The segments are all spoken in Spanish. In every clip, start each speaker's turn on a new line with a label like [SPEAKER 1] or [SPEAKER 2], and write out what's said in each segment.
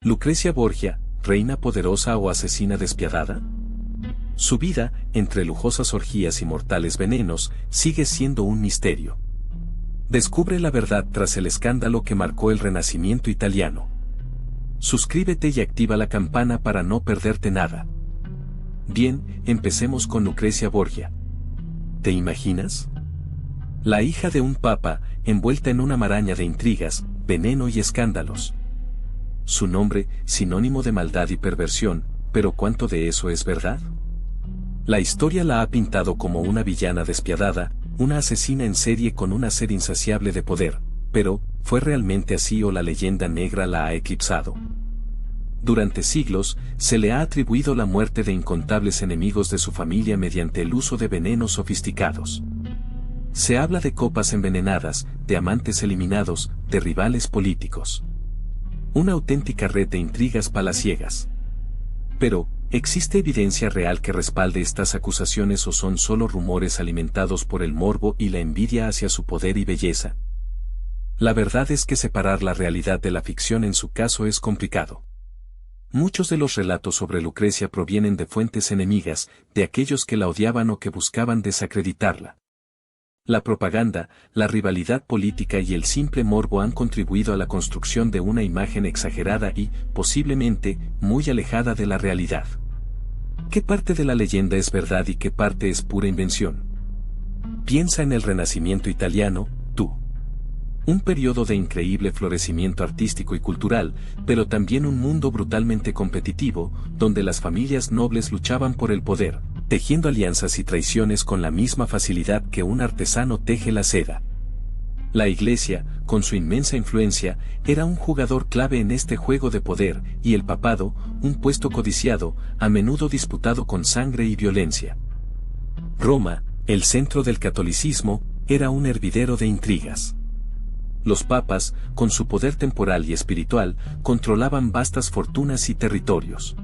[SPEAKER 1] Lucrecia Borgia, reina poderosa o asesina despiadada. Su vida, entre lujosas orgías y mortales venenos, sigue siendo un misterio. Descubre la verdad tras el escándalo que marcó el Renacimiento italiano. Suscríbete y activa la campana para no perderte nada. Bien, empecemos con Lucrecia Borgia. ¿Te imaginas? La hija de un papa, envuelta en una maraña de intrigas, veneno y escándalos. Su nombre, sinónimo de maldad y perversión, pero ¿cuánto de eso es verdad? La historia la ha pintado como una villana despiadada, una asesina en serie con una sed insaciable de poder, pero, ¿fue realmente así o la leyenda negra la ha eclipsado? Durante siglos, se le ha atribuido la muerte de incontables enemigos de su familia mediante el uso de venenos sofisticados. Se habla de copas envenenadas, de amantes eliminados, de rivales políticos. Una auténtica red de intrigas palaciegas. Pero, ¿existe evidencia real que respalde estas acusaciones o son solo rumores alimentados por el morbo y la envidia hacia su poder y belleza? La verdad es que separar la realidad de la ficción en su caso es complicado. Muchos de los relatos sobre Lucrecia provienen de fuentes enemigas, de aquellos que la odiaban o que buscaban desacreditarla. La propaganda, la rivalidad política y el simple morbo han contribuido a la construcción de una imagen exagerada y, posiblemente, muy alejada de la realidad. ¿Qué parte de la leyenda es verdad y qué parte es pura invención? Piensa en el Renacimiento italiano, tú. Un periodo de increíble florecimiento artístico y cultural, pero también un mundo brutalmente competitivo, donde las familias nobles luchaban por el poder, tejiendo alianzas y traiciones con la misma facilidad que un artesano teje la seda. La Iglesia, con su inmensa influencia, era un jugador clave en este juego de poder, y el papado, un puesto codiciado, a menudo disputado con sangre y violencia. Roma, el centro del catolicismo, era un hervidero de intrigas. Los papas, con su poder temporal y espiritual, controlaban vastas fortunas y territorios.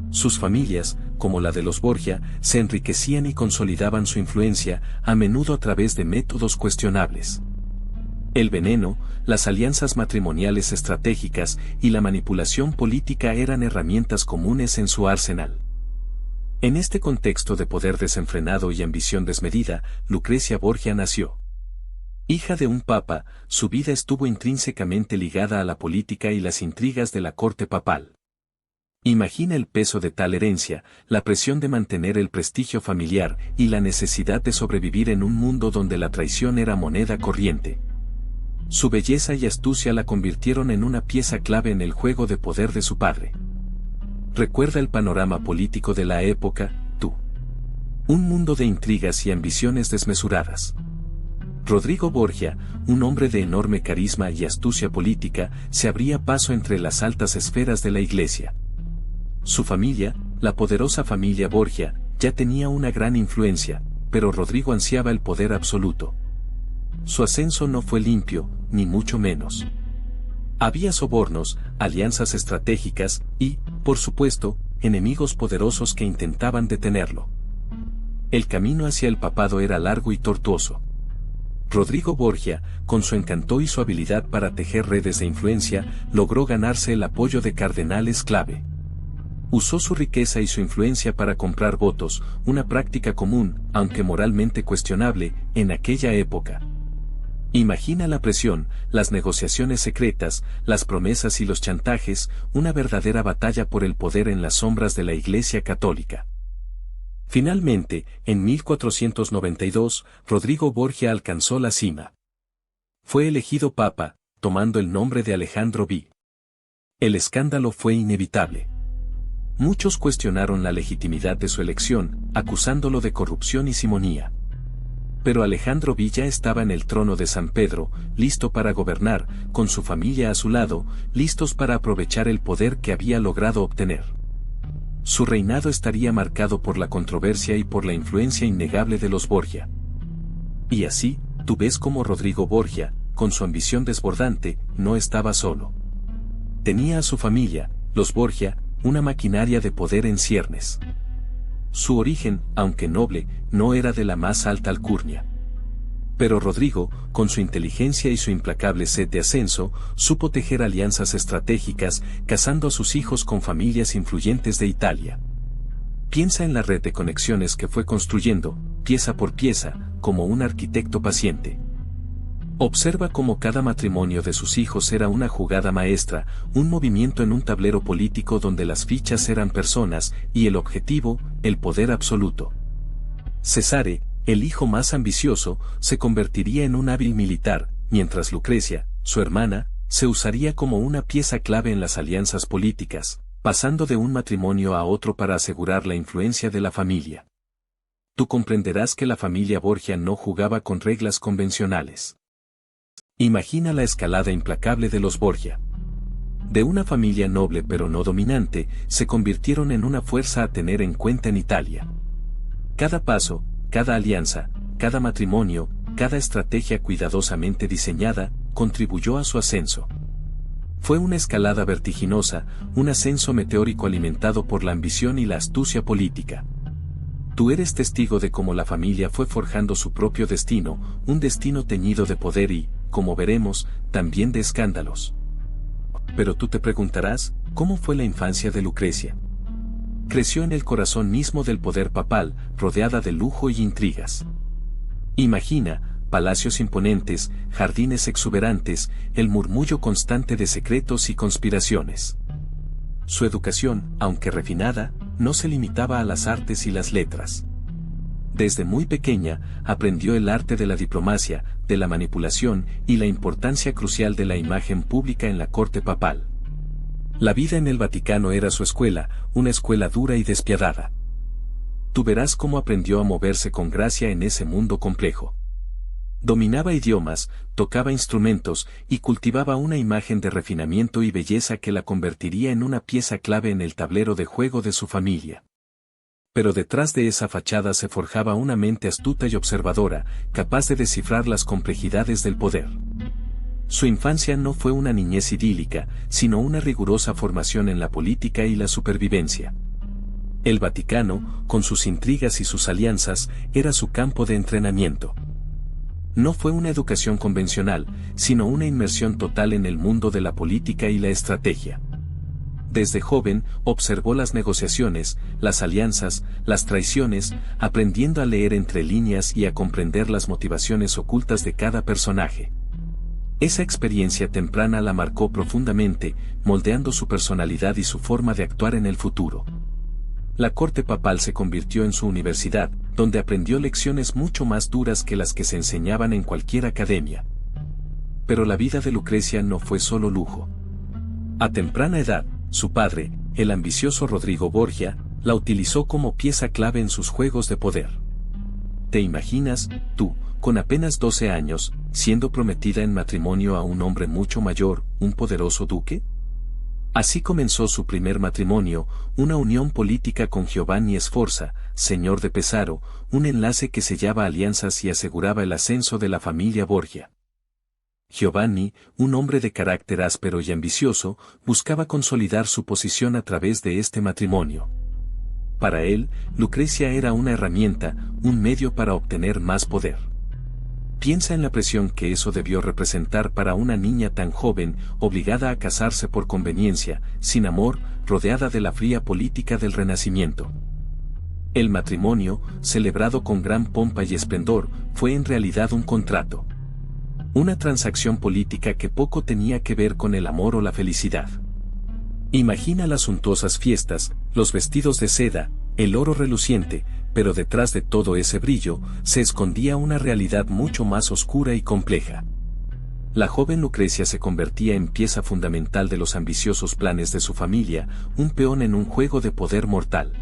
[SPEAKER 1] Sus familias, como la de los Borgia, se enriquecían y consolidaban su influencia, a menudo a través de métodos cuestionables. El veneno, las alianzas matrimoniales estratégicas y la manipulación política eran herramientas comunes en su arsenal. En este contexto de poder desenfrenado y ambición desmedida, Lucrecia Borgia nació. Hija de un papa, su vida estuvo intrínsecamente ligada a la política y las intrigas de la corte papal. Imagina el peso de tal herencia, la presión de mantener el prestigio familiar y la necesidad de sobrevivir en un mundo donde la traición era moneda corriente. Su belleza y astucia la convirtieron en una pieza clave en el juego de poder de su padre. Recuerda el panorama político de la época, tú. Un mundo de intrigas y ambiciones desmesuradas. Rodrigo Borgia, un hombre de enorme carisma y astucia política, se abría paso entre las altas esferas de la Iglesia. Su familia, la poderosa familia Borgia, ya tenía una gran influencia, pero Rodrigo ansiaba el poder absoluto. Su ascenso no fue limpio, ni mucho menos. Había sobornos, alianzas estratégicas y, por supuesto, enemigos poderosos que intentaban detenerlo. El camino hacia el papado era largo y tortuoso. Rodrigo Borgia, con su encanto y su habilidad para tejer redes de influencia, logró ganarse el apoyo de cardenales clave. Usó su riqueza y su influencia para comprar votos, una práctica común, aunque moralmente cuestionable, en aquella época. Imagina la presión, las negociaciones secretas, las promesas y los chantajes, una verdadera batalla por el poder en las sombras de la Iglesia Católica. Finalmente, en 1492, Rodrigo Borgia alcanzó la cima. Fue elegido papa, tomando el nombre de Alejandro V. El escándalo fue inevitable. Muchos cuestionaron la legitimidad de su elección, acusándolo de corrupción y simonía. Pero Alejandro V ya estaba en el trono de San Pedro, listo para gobernar, con su familia a su lado, listos para aprovechar el poder que había logrado obtener. Su reinado estaría marcado por la controversia y por la influencia innegable de los Borgia. Y así, tú ves cómo Rodrigo Borgia, con su ambición desbordante, no estaba solo. Tenía a su familia, los Borgia, una maquinaria de poder en ciernes. Su origen, aunque noble, no era de la más alta alcurnia. Pero Rodrigo, con su inteligencia y su implacable sed de ascenso, supo tejer alianzas estratégicas, casando a sus hijos con familias influyentes de Italia. Piensa en la red de conexiones que fue construyendo, pieza por pieza, como un arquitecto paciente. Observa cómo cada matrimonio de sus hijos era una jugada maestra, un movimiento en un tablero político donde las fichas eran personas, y el objetivo, el poder absoluto. Cesare, el hijo más ambicioso, se convertiría en un hábil militar, mientras Lucrecia, su hermana, se usaría como una pieza clave en las alianzas políticas, pasando de un matrimonio a otro para asegurar la influencia de la familia. Tú comprenderás que la familia Borgia no jugaba con reglas convencionales. Imagina la escalada implacable de los Borgia. De una familia noble pero no dominante, se convirtieron en una fuerza a tener en cuenta en Italia. Cada paso, cada alianza, cada matrimonio, cada estrategia cuidadosamente diseñada, contribuyó a su ascenso. Fue una escalada vertiginosa, un ascenso meteórico alimentado por la ambición y la astucia política. Tú eres testigo de cómo la familia fue forjando su propio destino, un destino teñido de poder y, como veremos, también de escándalos. Pero tú te preguntarás, ¿cómo fue la infancia de Lucrecia? Creció en el corazón mismo del poder papal, rodeada de lujo y intrigas. Imagina, palacios imponentes, jardines exuberantes, el murmullo constante de secretos y conspiraciones. Su educación, aunque refinada, no se limitaba a las artes y las letras. Desde muy pequeña, aprendió el arte de la diplomacia, de la manipulación y la importancia crucial de la imagen pública en la corte papal. La vida en el Vaticano era su escuela, una escuela dura y despiadada. Tú verás cómo aprendió a moverse con gracia en ese mundo complejo. Dominaba idiomas, tocaba instrumentos y cultivaba una imagen de refinamiento y belleza que la convertiría en una pieza clave en el tablero de juego de su familia. Pero detrás de esa fachada se forjaba una mente astuta y observadora, capaz de descifrar las complejidades del poder. Su infancia no fue una niñez idílica, sino una rigurosa formación en la política y la supervivencia. El Vaticano, con sus intrigas y sus alianzas, era su campo de entrenamiento. No fue una educación convencional, sino una inmersión total en el mundo de la política y la estrategia. Desde joven, observó las negociaciones, las alianzas, las traiciones, aprendiendo a leer entre líneas y a comprender las motivaciones ocultas de cada personaje. Esa experiencia temprana la marcó profundamente, moldeando su personalidad y su forma de actuar en el futuro. La corte papal se convirtió en su universidad, donde aprendió lecciones mucho más duras que las que se enseñaban en cualquier academia. Pero la vida de Lucrecia no fue solo lujo. A temprana edad, su padre, el ambicioso Rodrigo Borgia, la utilizó como pieza clave en sus juegos de poder. ¿Te imaginas, tú, con apenas 12 años, siendo prometida en matrimonio a un hombre mucho mayor, un poderoso duque? Así comenzó su primer matrimonio, una unión política con Giovanni Sforza, señor de Pesaro, un enlace que sellaba alianzas y aseguraba el ascenso de la familia Borgia. Giovanni, un hombre de carácter áspero y ambicioso, buscaba consolidar su posición a través de este matrimonio. Para él, Lucrecia era una herramienta, un medio para obtener más poder. Piensa en la presión que eso debió representar para una niña tan joven, obligada a casarse por conveniencia, sin amor, rodeada de la fría política del Renacimiento. El matrimonio, celebrado con gran pompa y esplendor, fue en realidad un contrato. Una transacción política que poco tenía que ver con el amor o la felicidad. Imagina las suntuosas fiestas, los vestidos de seda, el oro reluciente, pero detrás de todo ese brillo, se escondía una realidad mucho más oscura y compleja. La joven Lucrecia se convertía en pieza fundamental de los ambiciosos planes de su familia, un peón en un juego de poder mortal.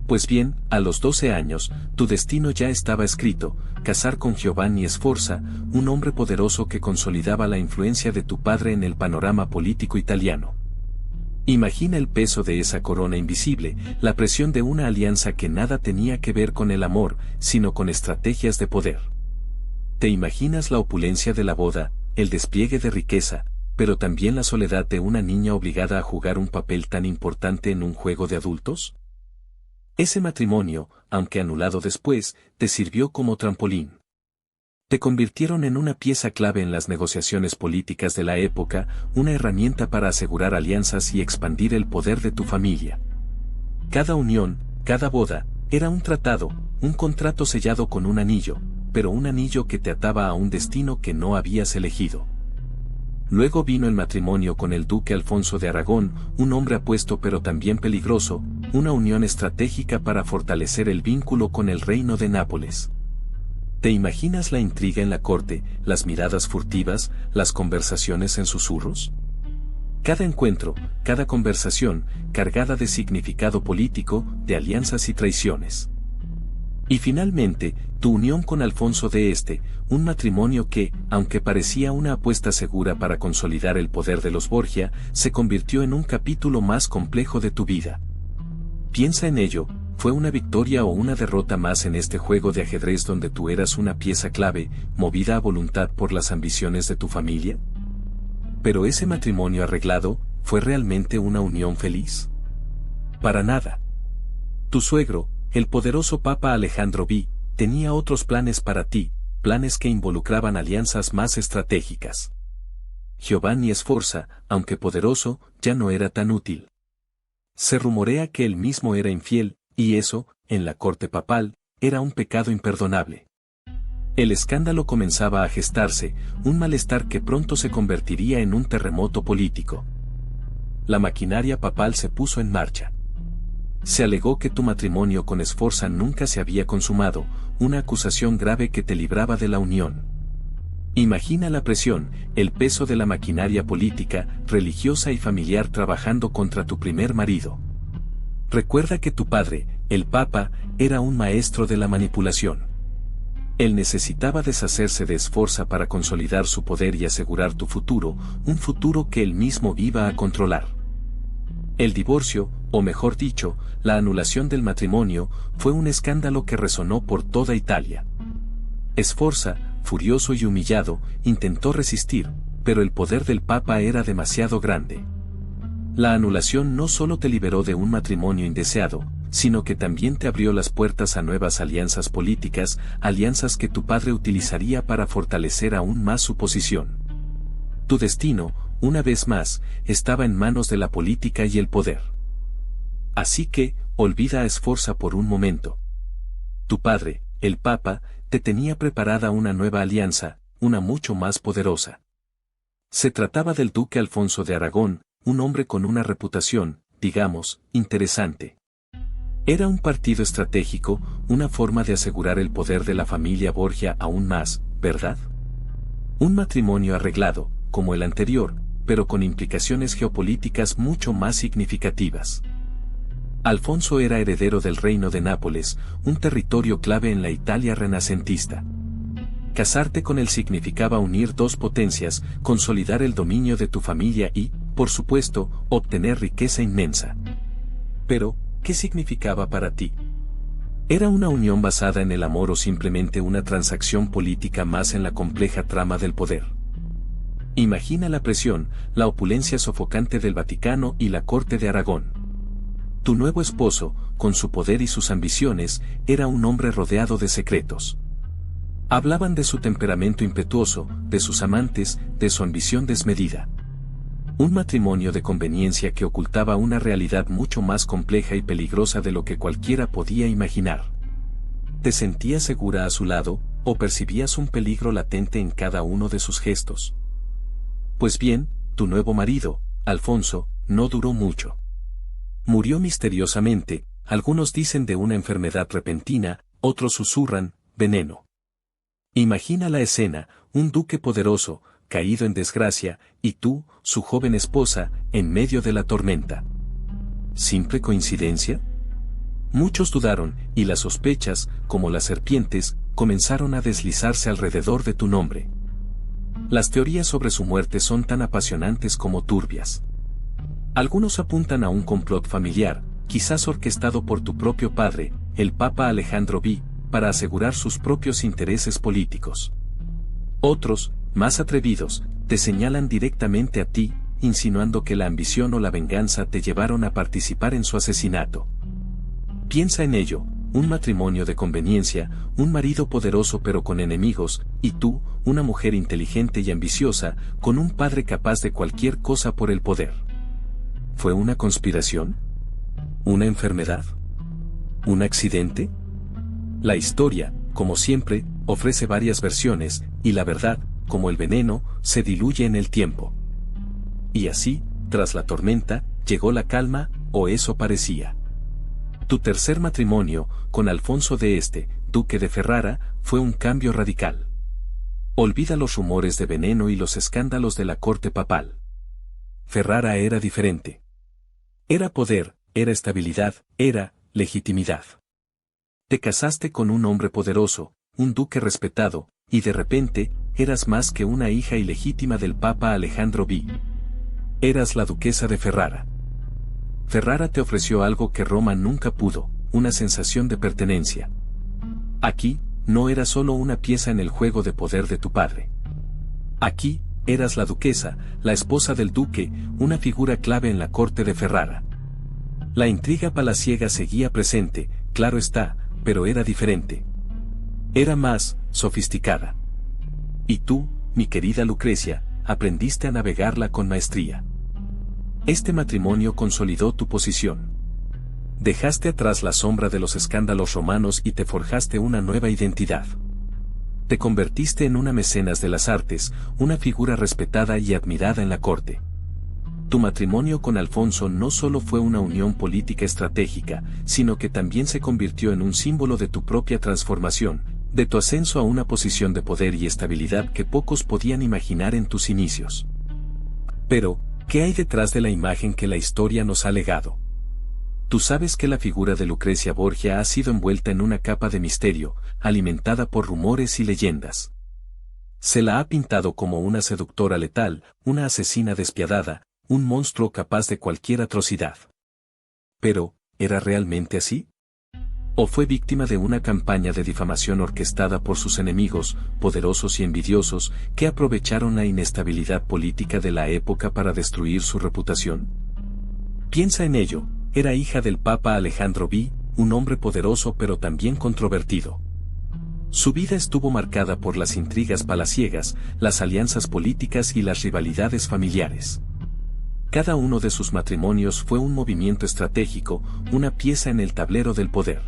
[SPEAKER 1] Pues bien, a los 12 años, tu destino ya estaba escrito, casar con Giovanni Sforza, un hombre poderoso que consolidaba la influencia de tu padre en el panorama político italiano. Imagina el peso de esa corona invisible, la presión de una alianza que nada tenía que ver con el amor, sino con estrategias de poder. ¿Te imaginas la opulencia de la boda, el despliegue de riqueza, pero también la soledad de una niña obligada a jugar un papel tan importante en un juego de adultos? Ese matrimonio, aunque anulado después, te sirvió como trampolín. Te convirtieron en una pieza clave en las negociaciones políticas de la época, una herramienta para asegurar alianzas y expandir el poder de tu familia. Cada unión, cada boda, era un tratado, un contrato sellado con un anillo, pero un anillo que te ataba a un destino que no habías elegido. Luego vino el matrimonio con el duque Alfonso de Aragón, un hombre apuesto pero también peligroso, una unión estratégica para fortalecer el vínculo con el reino de Nápoles. ¿Te imaginas la intriga en la corte, las miradas furtivas, las conversaciones en susurros? Cada encuentro, cada conversación, cargada de significado político, de alianzas y traiciones. Y finalmente, tu unión con Alfonso de Este, un matrimonio que, aunque parecía una apuesta segura para consolidar el poder de los Borgia, se convirtió en un capítulo más complejo de tu vida. Piensa en ello, ¿fue una victoria o una derrota más en este juego de ajedrez donde tú eras una pieza clave, movida a voluntad por las ambiciones de tu familia? Pero ese matrimonio arreglado, ¿fue realmente una unión feliz? Para nada. Tu suegro, el poderoso Papa Alejandro V, tenía otros planes para ti, planes que involucraban alianzas más estratégicas. Giovanni Sforza, aunque poderoso, ya no era tan útil. Se rumorea que él mismo era infiel, y eso, en la corte papal, era un pecado imperdonable. El escándalo comenzaba a gestarse, un malestar que pronto se convertiría en un terremoto político. La maquinaria papal se puso en marcha. Se alegó que tu matrimonio con Sforza nunca se había consumado, una acusación grave que te libraba de la unión. Imagina la presión, el peso de la maquinaria política, religiosa y familiar trabajando contra tu primer marido. Recuerda que tu padre, el Papa, era un maestro de la manipulación. Él necesitaba deshacerse de Sforza para consolidar su poder y asegurar tu futuro, un futuro que él mismo iba a controlar. El divorcio, o mejor dicho, la anulación del matrimonio, fue un escándalo que resonó por toda Italia. Sforza, furioso y humillado, intentó resistir, pero el poder del Papa era demasiado grande. La anulación no solo te liberó de un matrimonio indeseado, sino que también te abrió las puertas a nuevas alianzas políticas, alianzas que tu padre utilizaría para fortalecer aún más su posición. Tu destino, una vez más, estaba en manos de la política y el poder. Así que, olvida a Sforza por un momento. Tu padre, el Papa, te tenía preparada una nueva alianza, una mucho más poderosa. Se trataba del duque Alfonso de Aragón, un hombre con una reputación, digamos, interesante. Era un partido estratégico, una forma de asegurar el poder de la familia Borgia aún más, ¿verdad? Un matrimonio arreglado, como el anterior, pero con implicaciones geopolíticas mucho más significativas. Alfonso era heredero del reino de Nápoles, un territorio clave en la Italia renacentista. Casarte con él significaba unir dos potencias, consolidar el dominio de tu familia y, por supuesto, obtener riqueza inmensa. Pero, ¿qué significaba para ti? ¿Era una unión basada en el amor o simplemente una transacción política más en la compleja trama del poder? Imagina la presión, la opulencia sofocante del Vaticano y la corte de Aragón. Tu nuevo esposo, con su poder y sus ambiciones, era un hombre rodeado de secretos. Hablaban de su temperamento impetuoso, de sus amantes, de su ambición desmedida. Un matrimonio de conveniencia que ocultaba una realidad mucho más compleja y peligrosa de lo que cualquiera podía imaginar. ¿Te sentías segura a su lado, o percibías un peligro latente en cada uno de sus gestos? Pues bien, tu nuevo marido, Alfonso, no duró mucho. Murió misteriosamente, algunos dicen de una enfermedad repentina, otros susurran, veneno. Imagina la escena, un duque poderoso, caído en desgracia, y tú, su joven esposa, en medio de la tormenta. ¿Simple coincidencia? Muchos dudaron, y las sospechas, como las serpientes, comenzaron a deslizarse alrededor de tu nombre. Las teorías sobre su muerte son tan apasionantes como turbias. Algunos apuntan a un complot familiar, quizás orquestado por tu propio padre, el Papa Alejandro V, para asegurar sus propios intereses políticos. Otros, más atrevidos, te señalan directamente a ti, insinuando que la ambición o la venganza te llevaron a participar en su asesinato. Piensa en ello, un matrimonio de conveniencia, un marido poderoso pero con enemigos, y tú, una mujer inteligente y ambiciosa, con un padre capaz de cualquier cosa por el poder. ¿Fue una conspiración? ¿Una enfermedad? ¿Un accidente? La historia, como siempre, ofrece varias versiones, y la verdad, como el veneno, se diluye en el tiempo. Y así, tras la tormenta, llegó la calma, o eso parecía. Tu tercer matrimonio, con Alfonso de Este, duque de Ferrara, fue un cambio radical. Olvida los rumores de veneno y los escándalos de la corte papal. Ferrara era diferente. Era poder, era estabilidad, era legitimidad. Te casaste con un hombre poderoso, un duque respetado, y de repente, eras más que una hija ilegítima del Papa Alejandro V. Eras la duquesa de Ferrara. Ferrara te ofreció algo que Roma nunca pudo, una sensación de pertenencia. Aquí, no eras solo una pieza en el juego de poder de tu padre. Aquí, eras la duquesa, la esposa del duque, una figura clave en la corte de Ferrara. La intriga palaciega seguía presente, claro está, pero era diferente. Era más sofisticada. Y tú, mi querida Lucrecia, aprendiste a navegarla con maestría. Este matrimonio consolidó tu posición. Dejaste atrás la sombra de los escándalos romanos y te forjaste una nueva identidad. Te convertiste en una mecenas de las artes, una figura respetada y admirada en la corte. Tu matrimonio con Alfonso no solo fue una unión política estratégica, sino que también se convirtió en un símbolo de tu propia transformación, de tu ascenso a una posición de poder y estabilidad que pocos podían imaginar en tus inicios. Pero, ¿qué hay detrás de la imagen que la historia nos ha legado? Tú sabes que la figura de Lucrecia Borgia ha sido envuelta en una capa de misterio, alimentada por rumores y leyendas. Se la ha pintado como una seductora letal, una asesina despiadada, un monstruo capaz de cualquier atrocidad. Pero, ¿era realmente así? ¿O fue víctima de una campaña de difamación orquestada por sus enemigos, poderosos y envidiosos, que aprovecharon la inestabilidad política de la época para destruir su reputación? Piensa en ello, era hija del Papa Alejandro V, un hombre poderoso pero también controvertido. Su vida estuvo marcada por las intrigas palaciegas, las alianzas políticas y las rivalidades familiares. Cada uno de sus matrimonios fue un movimiento estratégico, una pieza en el tablero del poder.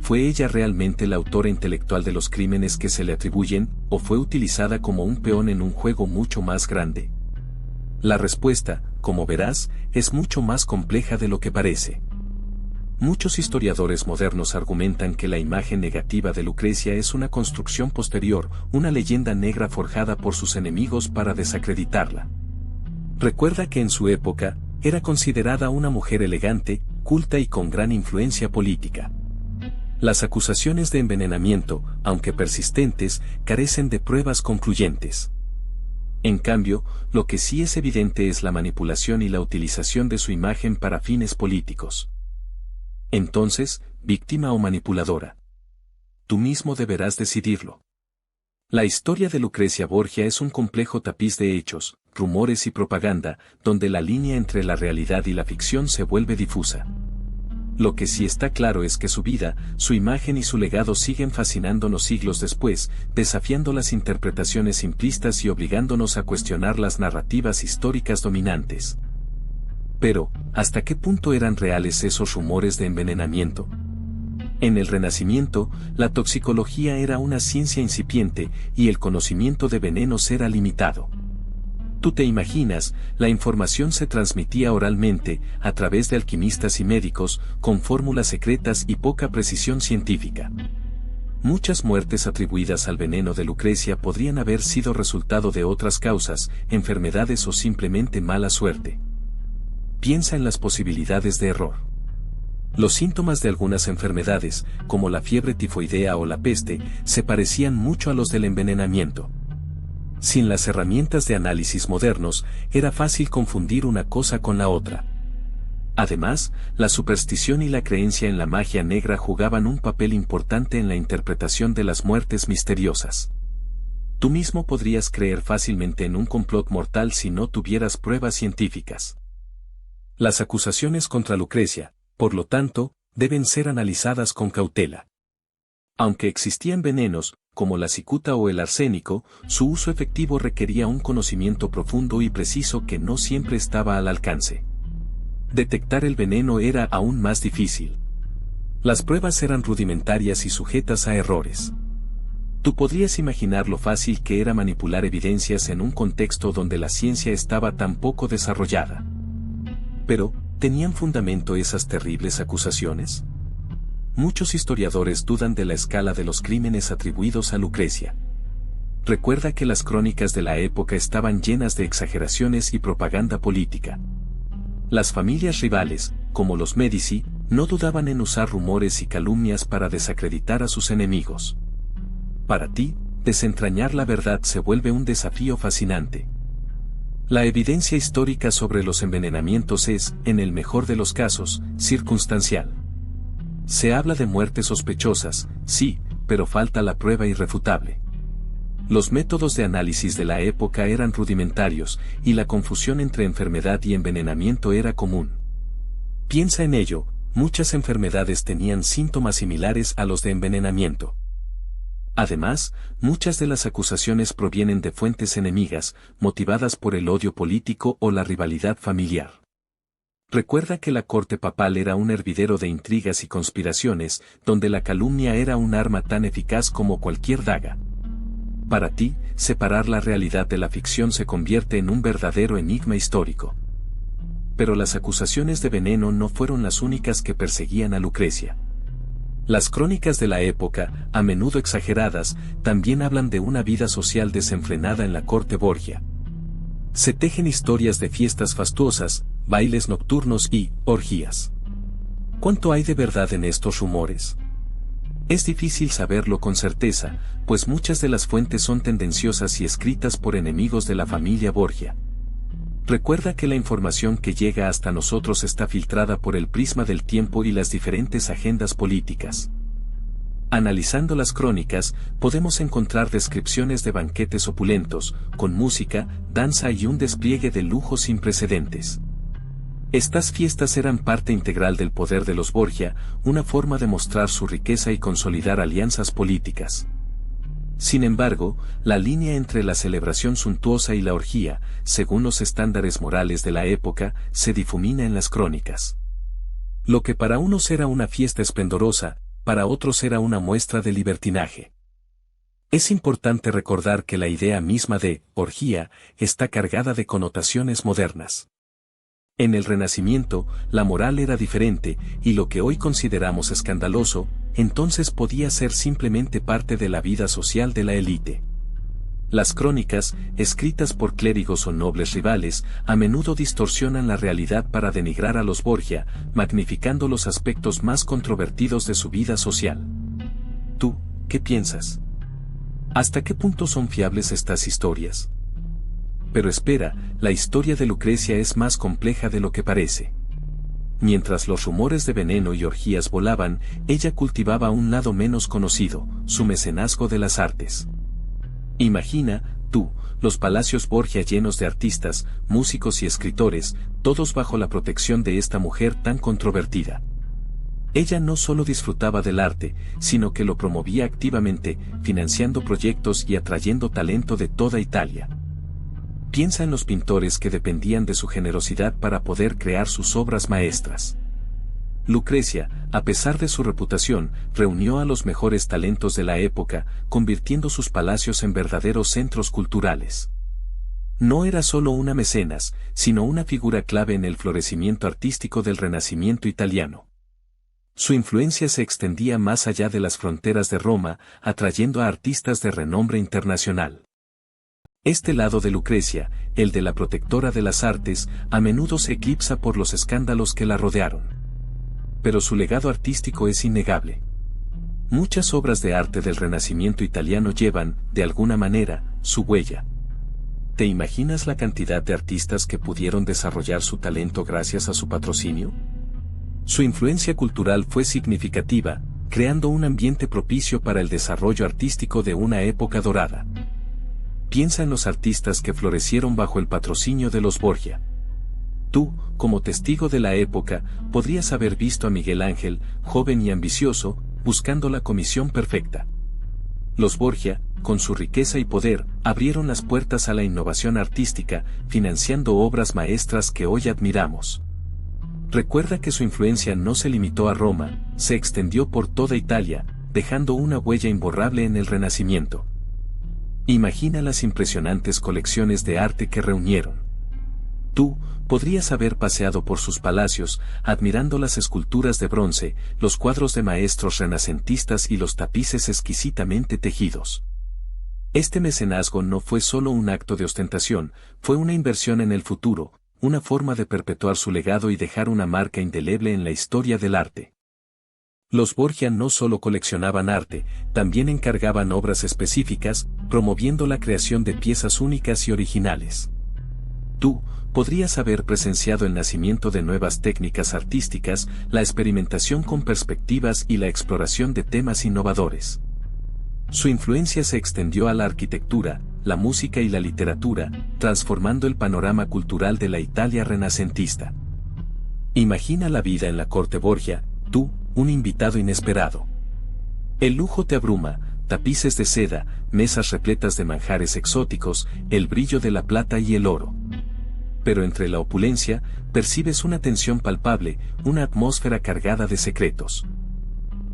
[SPEAKER 1] ¿Fue ella realmente la autora intelectual de los crímenes que se le atribuyen, o fue utilizada como un peón en un juego mucho más grande? La respuesta, como verás, es mucho más compleja de lo que parece. Muchos historiadores modernos argumentan que la imagen negativa de Lucrecia es una construcción posterior, una leyenda negra forjada por sus enemigos para desacreditarla. Recuerda que en su época, era considerada una mujer elegante, culta y con gran influencia política. Las acusaciones de envenenamiento, aunque persistentes, carecen de pruebas concluyentes. En cambio, lo que sí es evidente es la manipulación y la utilización de su imagen para fines políticos. Entonces, ¿víctima o manipuladora? Tú mismo deberás decidirlo. La historia de Lucrecia Borgia es un complejo tapiz de hechos, rumores y propaganda, donde la línea entre la realidad y la ficción se vuelve difusa. Lo que sí está claro es que su vida, su imagen y su legado siguen fascinándonos siglos después, desafiando las interpretaciones simplistas y obligándonos a cuestionar las narrativas históricas dominantes. Pero, ¿hasta qué punto eran reales esos rumores de envenenamiento? En el Renacimiento, la toxicología era una ciencia incipiente y el conocimiento de venenos era limitado. Tú te imaginas, la información se transmitía oralmente, a través de alquimistas y médicos, con fórmulas secretas y poca precisión científica. Muchas muertes atribuidas al veneno de Lucrecia podrían haber sido resultado de otras causas, enfermedades o simplemente mala suerte. Piensa en las posibilidades de error. Los síntomas de algunas enfermedades, como la fiebre tifoidea o la peste, se parecían mucho a los del envenenamiento. Sin las herramientas de análisis modernos, era fácil confundir una cosa con la otra. Además, la superstición y la creencia en la magia negra jugaban un papel importante en la interpretación de las muertes misteriosas. Tú mismo podrías creer fácilmente en un complot mortal si no tuvieras pruebas científicas. Las acusaciones contra Lucrecia, por lo tanto, deben ser analizadas con cautela. Aunque existían venenos, como la cicuta o el arsénico, su uso efectivo requería un conocimiento profundo y preciso que no siempre estaba al alcance. Detectar el veneno era aún más difícil. Las pruebas eran rudimentarias y sujetas a errores. Tú podrías imaginar lo fácil que era manipular evidencias en un contexto donde la ciencia estaba tan poco desarrollada. Pero, ¿tenían fundamento esas terribles acusaciones? Muchos historiadores dudan de la escala de los crímenes atribuidos a Lucrecia. Recuerda que las crónicas de la época estaban llenas de exageraciones y propaganda política. Las familias rivales, como los Médici, no dudaban en usar rumores y calumnias para desacreditar a sus enemigos. Para ti, desentrañar la verdad se vuelve un desafío fascinante. La evidencia histórica sobre los envenenamientos es, en el mejor de los casos, circunstancial. Se habla de muertes sospechosas, sí, pero falta la prueba irrefutable. Los métodos de análisis de la época eran rudimentarios, y la confusión entre enfermedad y envenenamiento era común. Piensa en ello, muchas enfermedades tenían síntomas similares a los de envenenamiento. Además, muchas de las acusaciones provienen de fuentes enemigas, motivadas por el odio político o la rivalidad familiar. Recuerda que la corte papal era un hervidero de intrigas y conspiraciones, donde la calumnia era un arma tan eficaz como cualquier daga. Para ti, separar la realidad de la ficción se convierte en un verdadero enigma histórico. Pero las acusaciones de veneno no fueron las únicas que perseguían a Lucrecia. Las crónicas de la época, a menudo exageradas, también hablan de una vida social desenfrenada en la corte Borgia. Se tejen historias de fiestas fastuosas, bailes nocturnos y orgías. ¿Cuánto hay de verdad en estos rumores? Es difícil saberlo con certeza, pues muchas de las fuentes son tendenciosas y escritas por enemigos de la familia Borgia. Recuerda que la información que llega hasta nosotros está filtrada por el prisma del tiempo y las diferentes agendas políticas. Analizando las crónicas, podemos encontrar descripciones de banquetes opulentos, con música, danza y un despliegue de lujo sin precedentes. Estas fiestas eran parte integral del poder de los Borgia, una forma de mostrar su riqueza y consolidar alianzas políticas. Sin embargo, la línea entre la celebración suntuosa y la orgía, según los estándares morales de la época, se difumina en las crónicas. Lo que para unos era una fiesta esplendorosa, para otros era una muestra de libertinaje. Es importante recordar que la idea misma de orgía está cargada de connotaciones modernas. En el Renacimiento, la moral era diferente, y lo que hoy consideramos escandaloso, entonces podía ser simplemente parte de la vida social de la élite. Las crónicas, escritas por clérigos o nobles rivales, a menudo distorsionan la realidad para denigrar a los Borgia, magnificando los aspectos más controvertidos de su vida social. ¿Tú, qué piensas? ¿Hasta qué punto son fiables estas historias? Pero espera, la historia de Lucrecia es más compleja de lo que parece. Mientras los rumores de veneno y orgías volaban, ella cultivaba un lado menos conocido, su mecenazgo de las artes. Imagina, tú, los palacios Borgia llenos de artistas, músicos y escritores, todos bajo la protección de esta mujer tan controvertida. Ella no solo disfrutaba del arte, sino que lo promovía activamente, financiando proyectos y atrayendo talento de toda Italia. Piensa en los pintores que dependían de su generosidad para poder crear sus obras maestras. Lucrecia, a pesar de su reputación, reunió a los mejores talentos de la época, convirtiendo sus palacios en verdaderos centros culturales. No era solo una mecenas, sino una figura clave en el florecimiento artístico del Renacimiento italiano. Su influencia se extendía más allá de las fronteras de Roma, atrayendo a artistas de renombre internacional. Este lado de Lucrecia, el de la protectora de las artes, a menudo se eclipsa por los escándalos que la rodearon. Pero su legado artístico es innegable. Muchas obras de arte del Renacimiento italiano llevan, de alguna manera, su huella. ¿Te imaginas la cantidad de artistas que pudieron desarrollar su talento gracias a su patrocinio? Su influencia cultural fue significativa, creando un ambiente propicio para el desarrollo artístico de una época dorada. Piensa en los artistas que florecieron bajo el patrocinio de los Borgia. Tú, como testigo de la época, podrías haber visto a Miguel Ángel, joven y ambicioso, buscando la comisión perfecta. Los Borgia, con su riqueza y poder, abrieron las puertas a la innovación artística, financiando obras maestras que hoy admiramos. Recuerda que su influencia no se limitó a Roma, se extendió por toda Italia, dejando una huella imborrable en el Renacimiento. Imagina las impresionantes colecciones de arte que reunieron. Tú, podrías haber paseado por sus palacios, admirando las esculturas de bronce, los cuadros de maestros renacentistas y los tapices exquisitamente tejidos. Este mecenazgo no fue solo un acto de ostentación, fue una inversión en el futuro, una forma de perpetuar su legado y dejar una marca indeleble en la historia del arte. Los Borgia no solo coleccionaban arte, también encargaban obras específicas, promoviendo la creación de piezas únicas y originales. Tú, podrías haber presenciado el nacimiento de nuevas técnicas artísticas, la experimentación con perspectivas y la exploración de temas innovadores. Su influencia se extendió a la arquitectura, la música y la literatura, transformando el panorama cultural de la Italia renacentista. Imagina la vida en la corte Borgia, tú, un invitado inesperado. El lujo te abruma, tapices de seda, mesas repletas de manjares exóticos, el brillo de la plata y el oro. Pero entre la opulencia, percibes una tensión palpable, una atmósfera cargada de secretos.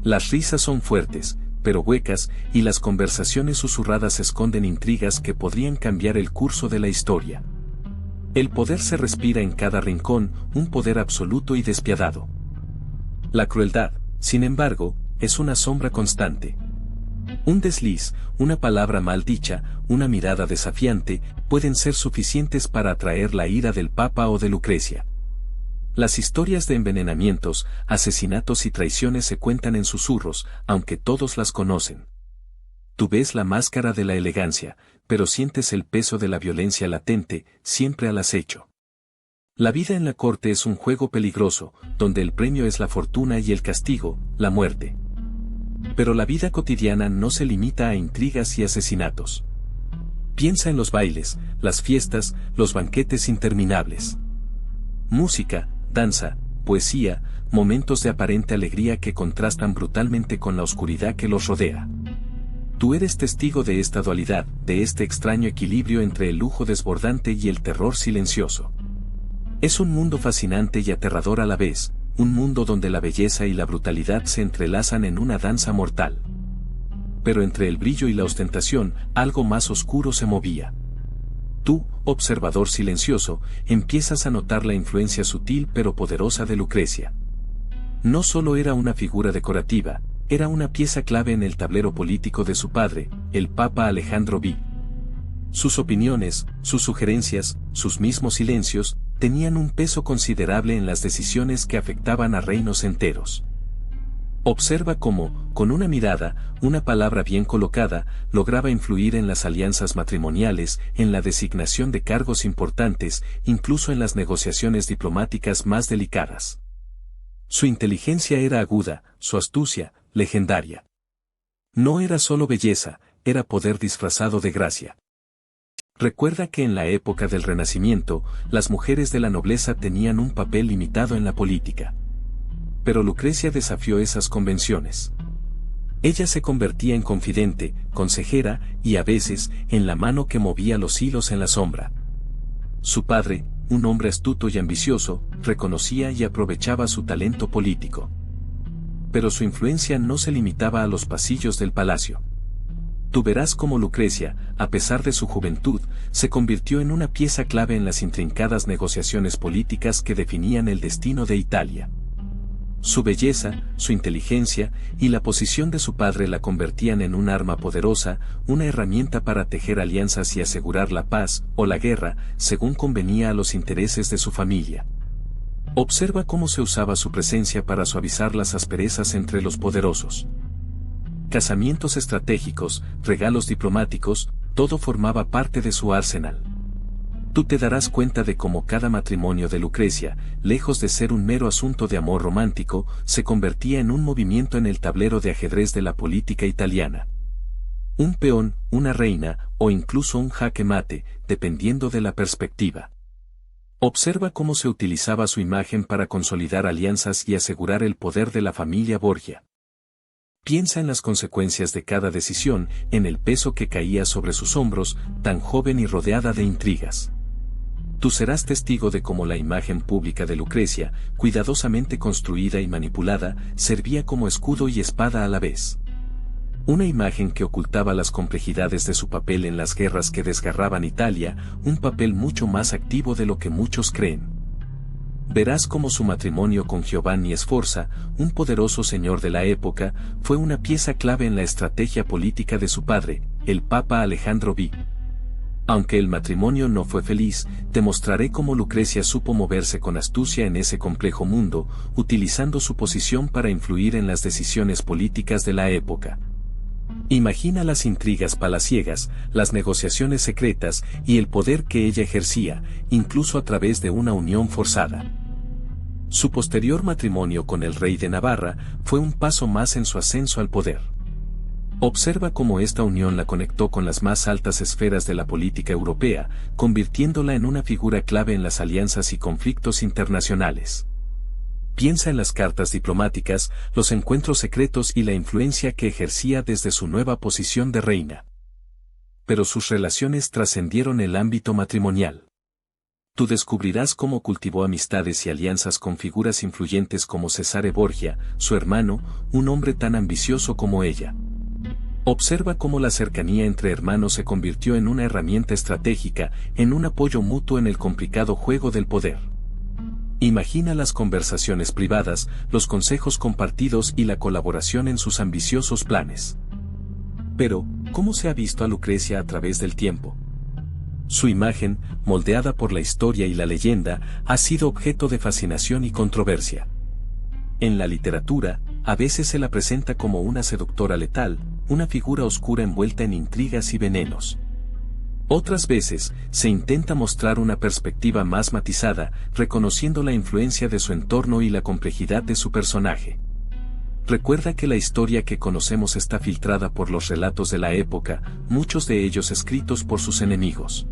[SPEAKER 1] Las risas son fuertes, pero huecas, y las conversaciones susurradas esconden intrigas que podrían cambiar el curso de la historia. El poder se respira en cada rincón, un poder absoluto y despiadado. La crueldad, sin embargo, es una sombra constante. Un desliz, una palabra mal dicha, una mirada desafiante, pueden ser suficientes para atraer la ira del Papa o de Lucrecia. Las historias de envenenamientos, asesinatos y traiciones se cuentan en susurros, aunque todos las conocen. Tú ves la máscara de la elegancia, pero sientes el peso de la violencia latente, siempre al acecho. La vida en la corte es un juego peligroso, donde el premio es la fortuna y el castigo, la muerte. Pero la vida cotidiana no se limita a intrigas y asesinatos. Piensa en los bailes, las fiestas, los banquetes interminables. Música, danza, poesía, momentos de aparente alegría que contrastan brutalmente con la oscuridad que los rodea. Tú eres testigo de esta dualidad, de este extraño equilibrio entre el lujo desbordante y el terror silencioso. Es un mundo fascinante y aterrador a la vez, un mundo donde la belleza y la brutalidad se entrelazan en una danza mortal. Pero entre el brillo y la ostentación, algo más oscuro se movía. Tú, observador silencioso, empiezas a notar la influencia sutil pero poderosa de Lucrecia. No solo era una figura decorativa, era una pieza clave en el tablero político de su padre, el Papa Alejandro V. Sus opiniones, sus sugerencias, sus mismos silencios, tenían un peso considerable en las decisiones que afectaban a reinos enteros. Observa cómo, con una mirada, una palabra bien colocada, lograba influir en las alianzas matrimoniales, en la designación de cargos importantes, incluso en las negociaciones diplomáticas más delicadas. Su inteligencia era aguda, su astucia, legendaria. No era solo belleza, era poder disfrazado de gracia. Recuerda que en la época del Renacimiento, las mujeres de la nobleza tenían un papel limitado en la política. Pero Lucrecia desafió esas convenciones. Ella se convertía en confidente, consejera y a veces, en la mano que movía los hilos en la sombra. Su padre, un hombre astuto y ambicioso, reconocía y aprovechaba su talento político. Pero su influencia no se limitaba a los pasillos del palacio. Tú verás cómo Lucrecia, a pesar de su juventud, se convirtió en una pieza clave en las intrincadas negociaciones políticas que definían el destino de Italia. Su belleza, su inteligencia y la posición de su padre la convertían en un arma poderosa, una herramienta para tejer alianzas y asegurar la paz o la guerra, según convenía a los intereses de su familia. Observa cómo se usaba su presencia para suavizar las asperezas entre los poderosos. Casamientos estratégicos, regalos diplomáticos, todo formaba parte de su arsenal. Tú te darás cuenta de cómo cada matrimonio de Lucrecia, lejos de ser un mero asunto de amor romántico, se convertía en un movimiento en el tablero de ajedrez de la política italiana. Un peón, una reina, o incluso un jaque mate, dependiendo de la perspectiva. Observa cómo se utilizaba su imagen para consolidar alianzas y asegurar el poder de la familia Borgia. Piensa en las consecuencias de cada decisión, en el peso que caía sobre sus hombros, tan joven y rodeada de intrigas. Tú serás testigo de cómo la imagen pública de Lucrecia, cuidadosamente construida y manipulada, servía como escudo y espada a la vez. Una imagen que ocultaba las complejidades de su papel en las guerras que desgarraban Italia, un papel mucho más activo de lo que muchos creen. Verás cómo su matrimonio con Giovanni Sforza, un poderoso señor de la época, fue una pieza clave en la estrategia política de su padre, el Papa Alejandro V. Aunque el matrimonio no fue feliz, te mostraré cómo Lucrecia supo moverse con astucia en ese complejo mundo, utilizando su posición para influir en las decisiones políticas de la época. Imagina las intrigas palaciegas, las negociaciones secretas y el poder que ella ejercía, incluso a través de una unión forzada. Su posterior matrimonio con el rey de Navarra fue un paso más en su ascenso al poder. Observa cómo esta unión la conectó con las más altas esferas de la política europea, convirtiéndola en una figura clave en las alianzas y conflictos internacionales. Piensa en las cartas diplomáticas, los encuentros secretos y la influencia que ejercía desde su nueva posición de reina. Pero sus relaciones trascendieron el ámbito matrimonial. Tú descubrirás cómo cultivó amistades y alianzas con figuras influyentes como Cesare Borgia, su hermano, un hombre tan ambicioso como ella. Observa cómo la cercanía entre hermanos se convirtió en una herramienta estratégica, en un apoyo mutuo en el complicado juego del poder. Imagina las conversaciones privadas, los consejos compartidos y la colaboración en sus ambiciosos planes. Pero, ¿cómo se ha visto a Lucrecia a través del tiempo? Su imagen, moldeada por la historia y la leyenda, ha sido objeto de fascinación y controversia. En la literatura, a veces se la presenta como una seductora letal, una figura oscura envuelta en intrigas y venenos. Otras veces, se intenta mostrar una perspectiva más matizada, reconociendo la influencia de su entorno y la complejidad de su personaje. Recuerda que la historia que conocemos está filtrada por los relatos de la época, muchos de ellos escritos por sus enemigos.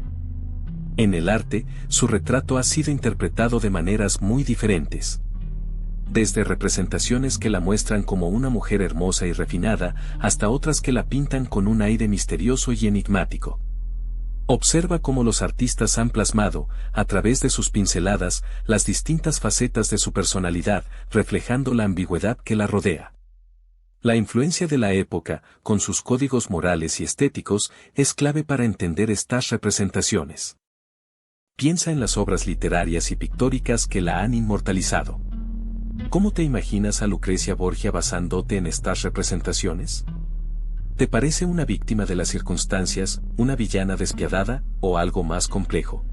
[SPEAKER 1] En el arte, su retrato ha sido interpretado de maneras muy diferentes. Desde representaciones que la muestran como una mujer hermosa y refinada, hasta otras que la pintan con un aire misterioso y enigmático. Observa cómo los artistas han plasmado, a través de sus pinceladas, las distintas facetas de su personalidad, reflejando la ambigüedad que la rodea. La influencia de la época, con sus códigos morales y estéticos, es clave para entender estas representaciones. Piensa en las obras literarias y pictóricas que la han inmortalizado. ¿Cómo te imaginas a Lucrecia Borgia basándote en estas representaciones? ¿Te parece una víctima de las circunstancias, una villana despiadada, o algo más complejo?